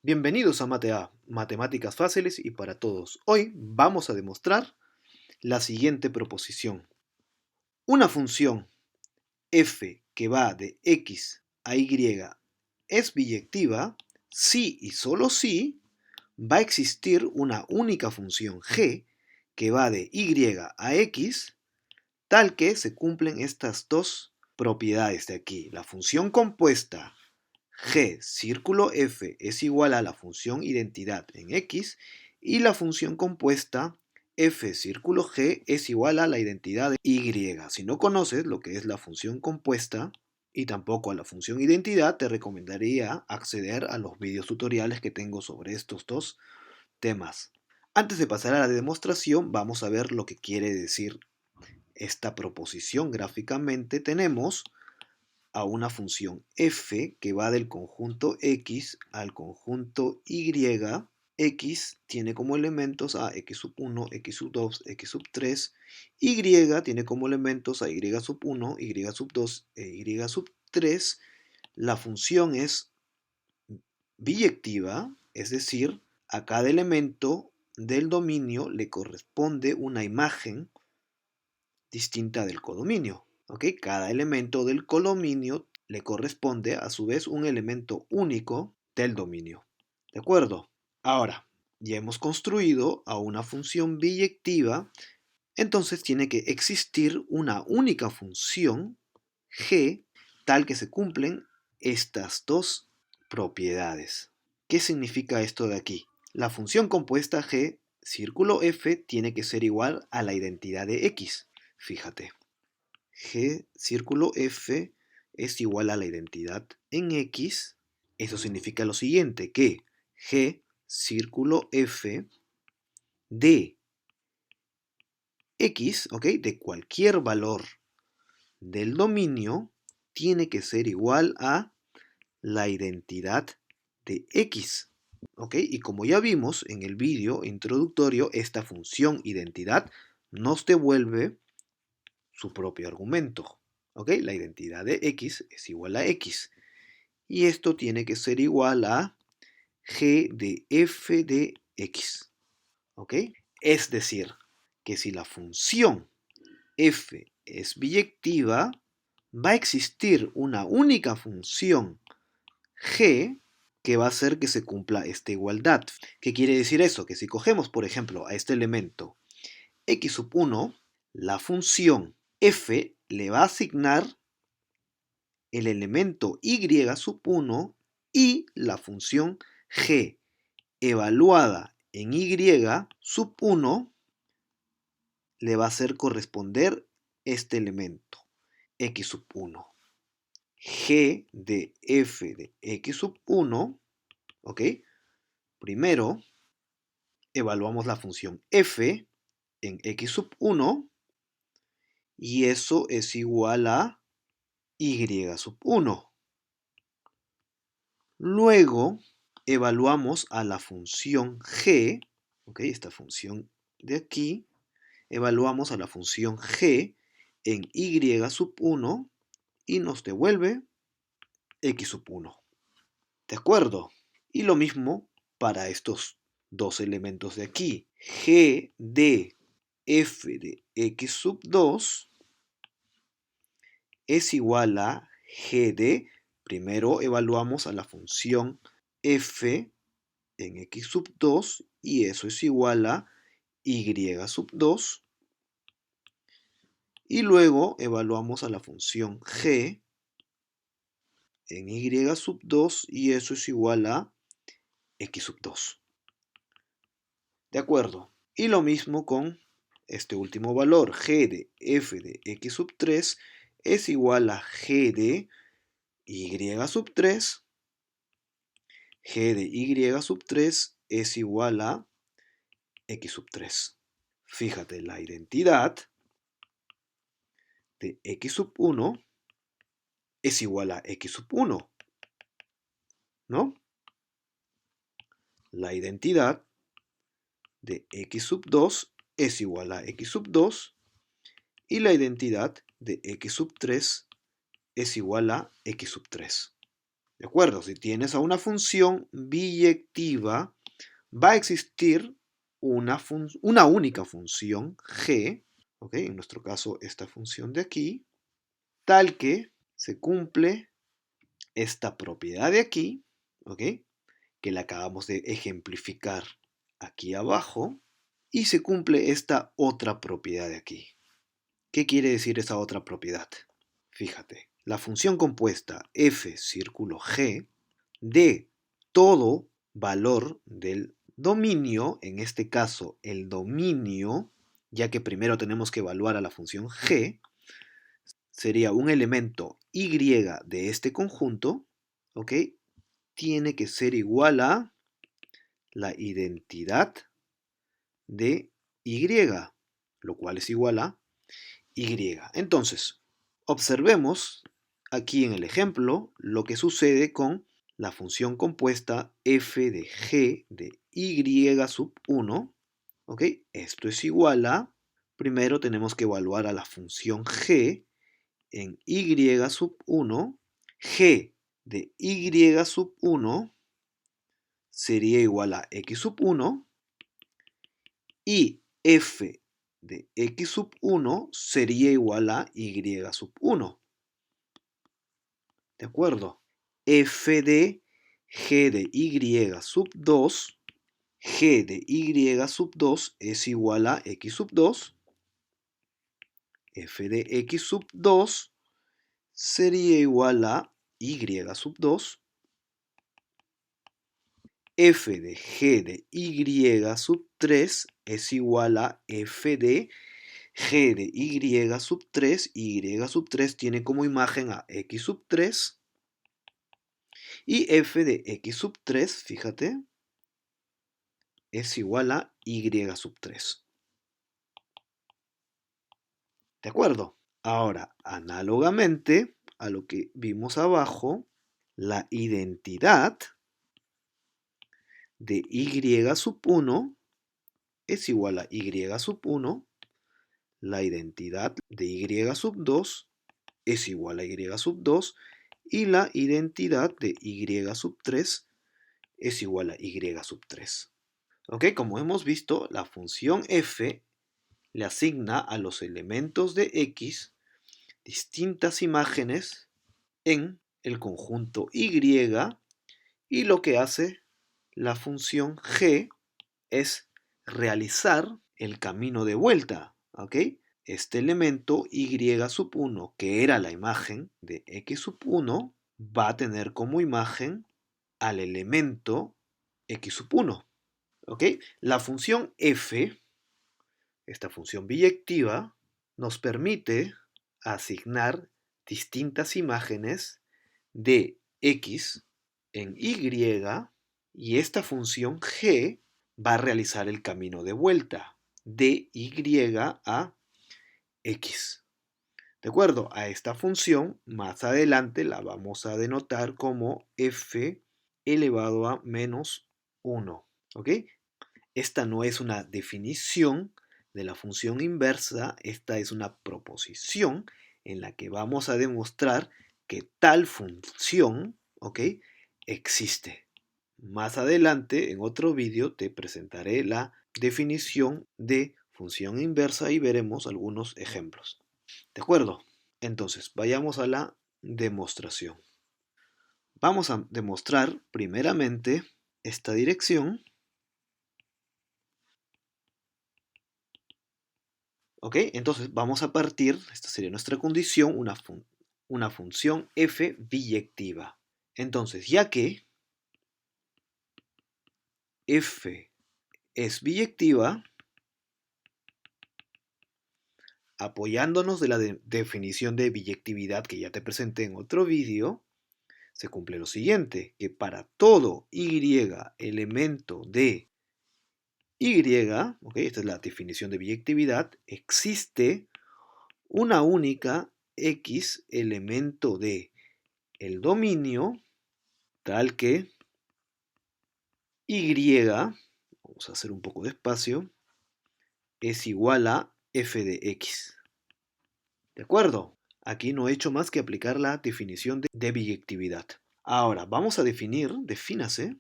Bienvenidos a MateA, Matemáticas Fáciles y para Todos. Hoy vamos a demostrar la siguiente proposición. Una función f que va de x a y es biyectiva si y solo si va a existir una única función g que va de y a x tal que se cumplen estas dos propiedades de aquí. La función compuesta g círculo f es igual a la función identidad en x y la función compuesta f círculo g es igual a la identidad de y. Si no conoces lo que es la función compuesta y tampoco a la función identidad, te recomendaría acceder a los videos tutoriales que tengo sobre estos dos temas. Antes de pasar a la demostración, vamos a ver lo que quiere decir esta proposición gráficamente. Tenemos a una función f que va del conjunto x al conjunto y. X tiene como elementos a x sub 1, x sub 2, x sub 3. Y tiene como elementos a y sub 1, y sub 2 e y sub 3. La función es biyectiva, es decir, a cada elemento del dominio le corresponde una imagen distinta del codominio. ¿Okay? Cada elemento del codominio le corresponde a su vez un elemento único del dominio. ¿De acuerdo? Ahora, ya hemos construido a una función biyectiva, entonces tiene que existir una única función g tal que se cumplen estas dos propiedades. ¿Qué significa esto de aquí? La función compuesta g círculo f tiene que ser igual a la identidad de x. Fíjate. G círculo f es igual a la identidad en x. Eso significa lo siguiente, que G círculo f de x, ¿ok? De cualquier valor del dominio tiene que ser igual a la identidad de x. ¿Ok? Y como ya vimos en el vídeo introductorio, esta función identidad nos devuelve su propio argumento. ¿Ok? La identidad de x es igual a x. Y esto tiene que ser igual a g de f de x. ¿Ok? Es decir, que si la función f es biyectiva, va a existir una única función g que va a hacer que se cumpla esta igualdad. ¿Qué quiere decir eso? Que si cogemos, por ejemplo, a este elemento x sub 1, la función f le va a asignar el elemento y sub 1 y la función g evaluada en y sub 1 le va a hacer corresponder este elemento x sub 1. G de f de x sub 1, ¿ok? Primero evaluamos la función f en x sub 1 y eso es igual a y sub 1. Luego evaluamos a la función g, ¿ok? Esta función de aquí, evaluamos a la función g en y sub 1 y nos devuelve x sub 1. ¿De acuerdo? Y lo mismo para estos dos elementos de aquí. G de f de x sub 2 es igual a g de, primero evaluamos a la función f en x sub 2 y eso es igual a y sub 2. Y luego evaluamos a la función g en y sub 2 y eso es igual a x sub 2. ¿De acuerdo? Y lo mismo con este último valor, g de f de x sub 3 es igual a g de y sub 3. G de y sub 3 es igual a x sub 3. Fíjate, la identidad de x sub 1 es igual a x sub 1, ¿no? La identidad de x sub 2 es igual a x sub 2 y la identidad de x sub 3 es igual a x sub 3. ¿De acuerdo? Si tienes a una función biyectiva, va a existir una única función g, ¿ok? En nuestro caso, esta función de aquí, tal que se cumple esta propiedad de aquí, ¿ok? Que la acabamos de ejemplificar aquí abajo, y se cumple esta otra propiedad de aquí. ¿Qué quiere decir esa otra propiedad? Fíjate, la función compuesta f círculo g de todo valor del dominio, en este caso el dominio, ya que primero tenemos que evaluar a la función g, sería un elemento y de este conjunto, ¿ok? Tiene que ser igual a la identidad de y, lo cual es igual a y. Entonces, observemos aquí en el ejemplo lo que sucede con la función compuesta f de g de y sub 1. ¿Ok? Esto es igual a, primero tenemos que evaluar a la función g en y sub 1. G de y sub 1 sería igual a x sub 1 y f de x sub 1 sería igual a y sub 1. ¿De acuerdo? F de g de y sub 2, g de y sub 2 es igual a x sub 2. F de x sub 2 sería igual a y sub 2. F de g de y sub 3 es igual a f de g de y sub 3. Y sub 3 tiene como imagen a x sub 3. Y f de x sub 3, fíjate, es igual a y sub 3. ¿De acuerdo? Ahora, análogamente a lo que vimos abajo, la identidad de y sub 1 es igual a y sub 1. La identidad de y sub 2 es igual a y sub 2. Y la identidad de y sub 3 es igual a y sub 3. ¿Ok? Como hemos visto, la función f le asigna a los elementos de x distintas imágenes en el conjunto y, y lo que hace la función g es realizar el camino de vuelta, ¿ok? Este elemento y sub 1, que era la imagen de x sub 1, va a tener como imagen al elemento x sub 1, ¿ok? La función f, esta función biyectiva, nos permite asignar distintas imágenes de x en y, y esta función g va a realizar el camino de vuelta de y a x. De acuerdo a esta función, más adelante la vamos a denotar como f elevado a menos 1. ¿Ok? Esta no es una definición de la función inversa, esta es una proposición en la que vamos a demostrar que tal función, ¿ok?, existe. Más adelante, en otro vídeo, te presentaré la definición de función inversa y veremos algunos ejemplos. ¿De acuerdo? Entonces, vayamos a la demostración. Vamos a demostrar primeramente esta dirección. ¿Ok? Entonces vamos a partir, esta sería nuestra condición, una función f biyectiva. Entonces, ya que f es biyectiva, apoyándonos de la definición de biyectividad que ya te presenté en otro vídeo, se cumple lo siguiente, que para todo y elemento de y, ¿ok?, esta es la definición de biyectividad, existe una única x elemento de el dominio tal que y, vamos a hacer un poco de espacio, es igual a f de x. ¿De acuerdo? Aquí no he hecho más que aplicar la definición de biyectividad. Ahora, vamos a defínase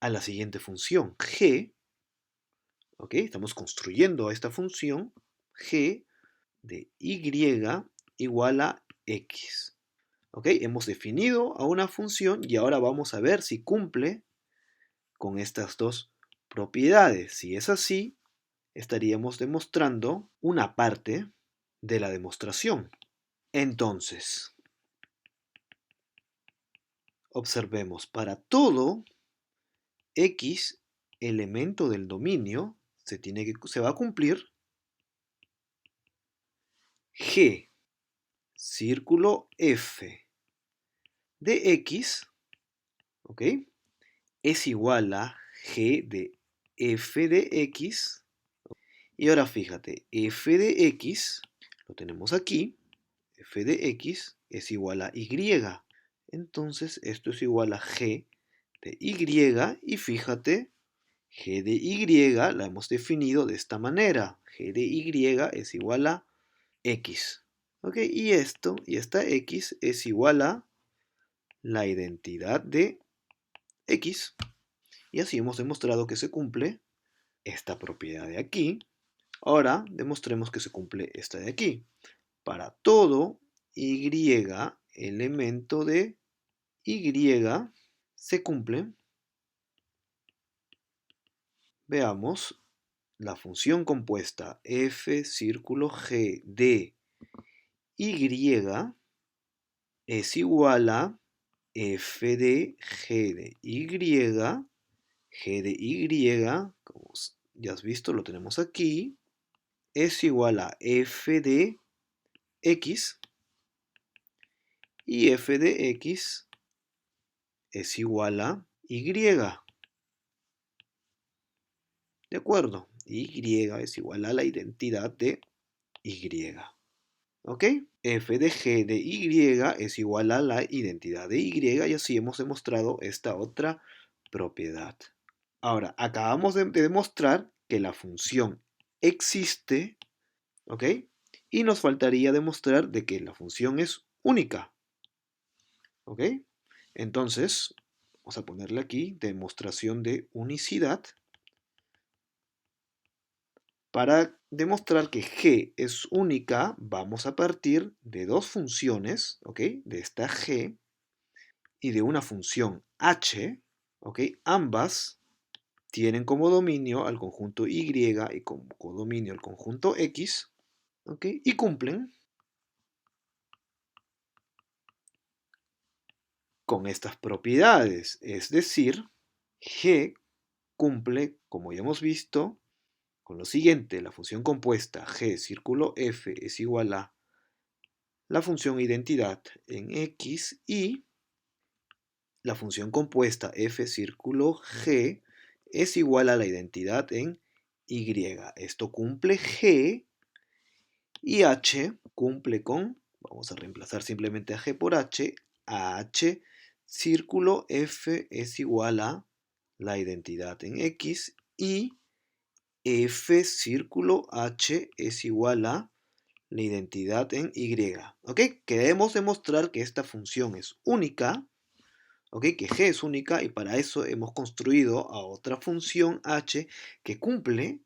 a la siguiente función, g, ¿ok? Estamos construyendo esta función, g de y igual a x. ¿Ok? Hemos definido a una función y ahora vamos a ver si cumple con estas dos propiedades. Si es así, estaríamos demostrando una parte de la demostración. Entonces, observemos, para todo x elemento del dominio se va a cumplir g círculo f de x, ¿ok? Es igual a g de f de x. Y ahora fíjate, f de x, lo tenemos aquí, f de x es igual a y. Entonces esto es igual a g de y fíjate, g de y la hemos definido de esta manera. G de y es igual a x. ¿Ok? Y esta x es igual a la identidad de x. Y así hemos demostrado que se cumple esta propiedad de aquí. Ahora demostremos que se cumple esta de aquí. Para todo y elemento de y se cumple. Veamos la función compuesta f círculo g de y es igual a f de g de y, como ya has visto, lo tenemos aquí, es igual a f de x, y f de x es igual a y. ¿De acuerdo? Y es igual a la identidad de y. ¿Ok? F de g de y es igual a la identidad de y y así hemos demostrado esta otra propiedad. Ahora, acabamos de demostrar que la función existe, ¿ok? Y nos faltaría demostrar de que la función es única, ¿ok? Entonces, vamos a ponerle aquí demostración de unicidad. Para demostrar que g es única, vamos a partir de dos funciones, ¿ok? De esta g y de una función h, ¿ok? Ambas tienen como dominio al conjunto y y como codominio al conjunto x, ¿ok? Y cumplen con estas propiedades, es decir, g cumple, como ya hemos visto, con lo siguiente: la función compuesta g círculo f es igual a la función identidad en x y la función compuesta f círculo g es igual a la identidad en y. Esto cumple g y h cumple con, vamos a reemplazar simplemente a g por h, a h círculo f es igual a la identidad en x y f círculo h es igual a la identidad en y. ¿Ok? Queremos demostrar que esta función es única, ¿ok? Que g es única y para eso hemos construido a otra función h que cumple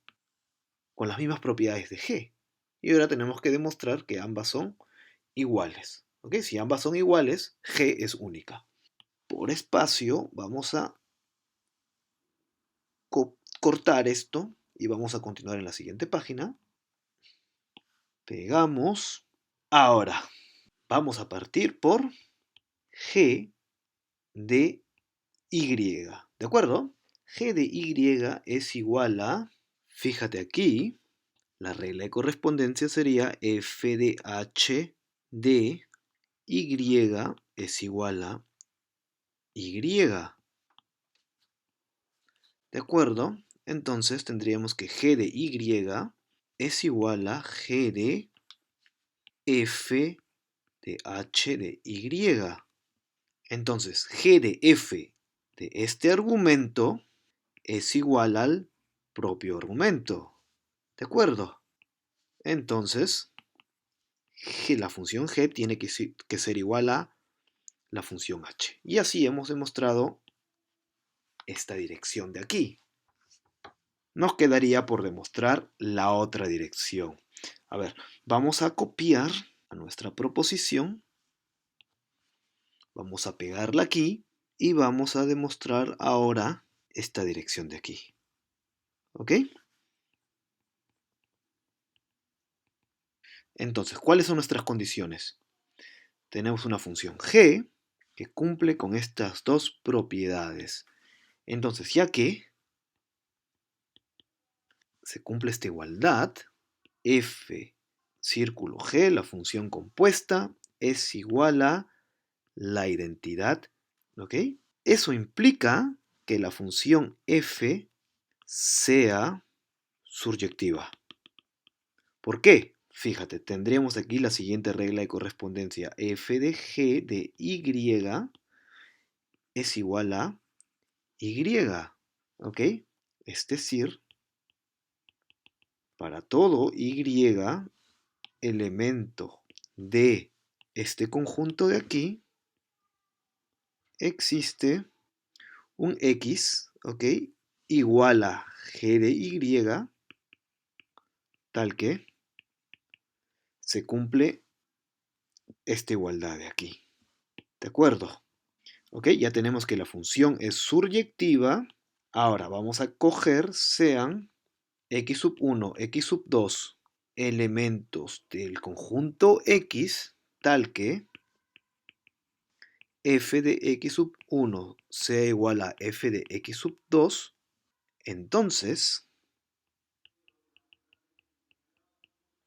con las mismas propiedades de g. Y ahora tenemos que demostrar que ambas son iguales. ¿Ok? Si ambas son iguales, g es única. Por espacio vamos a cortar esto y vamos a continuar en la siguiente página. Pegamos. Ahora, vamos a partir por g de y. ¿De acuerdo? G de y es igual a, fíjate aquí, la regla de correspondencia sería f de h de y es igual a y. ¿De acuerdo? Entonces tendríamos que g de y es igual a g de f de h de y. Entonces, g de f de este argumento es igual al propio argumento. ¿De acuerdo? Entonces, la función g tiene que ser igual a la función h. Y así hemos demostrado esta dirección de aquí. Nos quedaría por demostrar la otra dirección. A ver, vamos a copiar a nuestra proposición. Vamos a pegarla aquí y vamos a demostrar ahora esta dirección de aquí. ¿Ok? Entonces, ¿cuáles son nuestras condiciones? Tenemos una función g que cumple con estas dos propiedades. Entonces, ya que se cumple esta igualdad, f círculo g, la función compuesta, es igual a la identidad, ¿ok? Eso implica que la función f sea surjectiva. ¿Por qué? Fíjate, tendríamos aquí la siguiente regla de correspondencia. F de g de y es igual a y, ¿ok? Es decir, para todo y elemento de este conjunto de aquí, existe un x, ¿ok? Igual a g de y, tal que se cumple esta igualdad de aquí. ¿De acuerdo? ¿Ok? Ya tenemos que la función es surjectiva. Ahora vamos a coger sean x sub 1, x sub 2 elementos del conjunto x, tal que f de x sub 1 sea igual a f de x sub 2, entonces,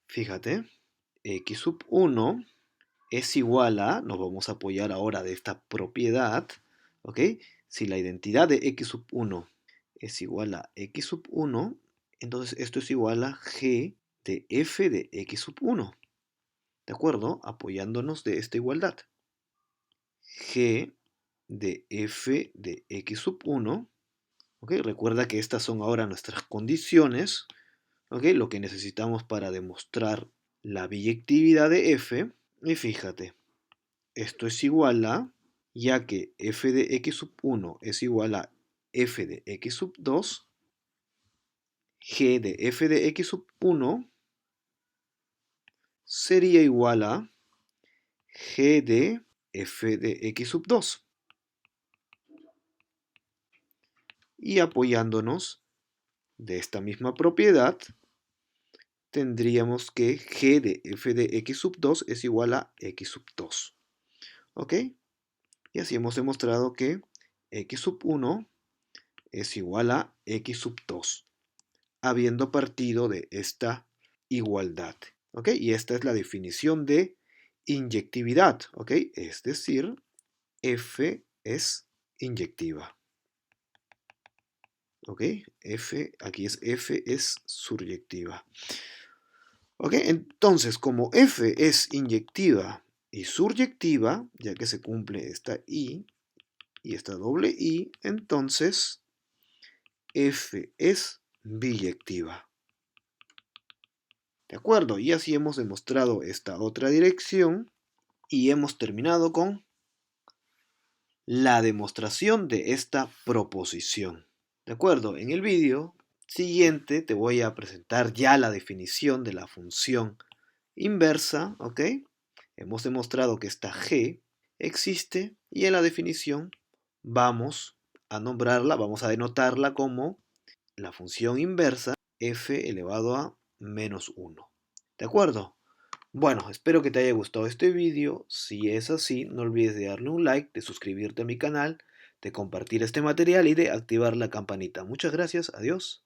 fíjate, x sub 1 es igual a, nos vamos a apoyar ahora de esta propiedad, ¿ok? Si la identidad de x sub 1 es igual a x sub 1, entonces esto es igual a g de f de x sub 1, ¿de acuerdo? Apoyándonos de esta igualdad. G de f de x sub 1, ¿ok? Recuerda que estas son ahora nuestras condiciones, ¿ok? Lo que necesitamos para demostrar la biyectividad de f, y fíjate, esto es igual a, ya que f de x sub 1 es igual a f de x sub 2, g de f de x sub 1 sería igual a g de f de x sub 2. Y apoyándonos de esta misma propiedad, tendríamos que g de f de x sub 2 es igual a x sub 2. ¿Ok? Y así hemos demostrado que x sub 1 es igual a x sub 2, habiendo partido de esta igualdad. ¿Ok? Y esta es la definición de inyectividad. ¿Ok? Es decir, f es inyectiva. ¿Ok? Aquí es f es surjectiva. ¿Ok? Entonces, como f es inyectiva y surjectiva, ya que se cumple esta i y esta doble i, entonces f es biyectiva. ¿De acuerdo? Y así hemos demostrado esta otra dirección y hemos terminado con la demostración de esta proposición. ¿De acuerdo? En el vídeo siguiente te voy a presentar ya la definición de la función inversa, ¿ok? Hemos demostrado que esta g existe y en la definición vamos a nombrarla, vamos a denotarla como la función inversa f elevado a menos 1. ¿De acuerdo? Bueno, espero que te haya gustado este vídeo. Si es así, no olvides de darle un like, de suscribirte a mi canal, de compartir este material y de activar la campanita. Muchas gracias, adiós.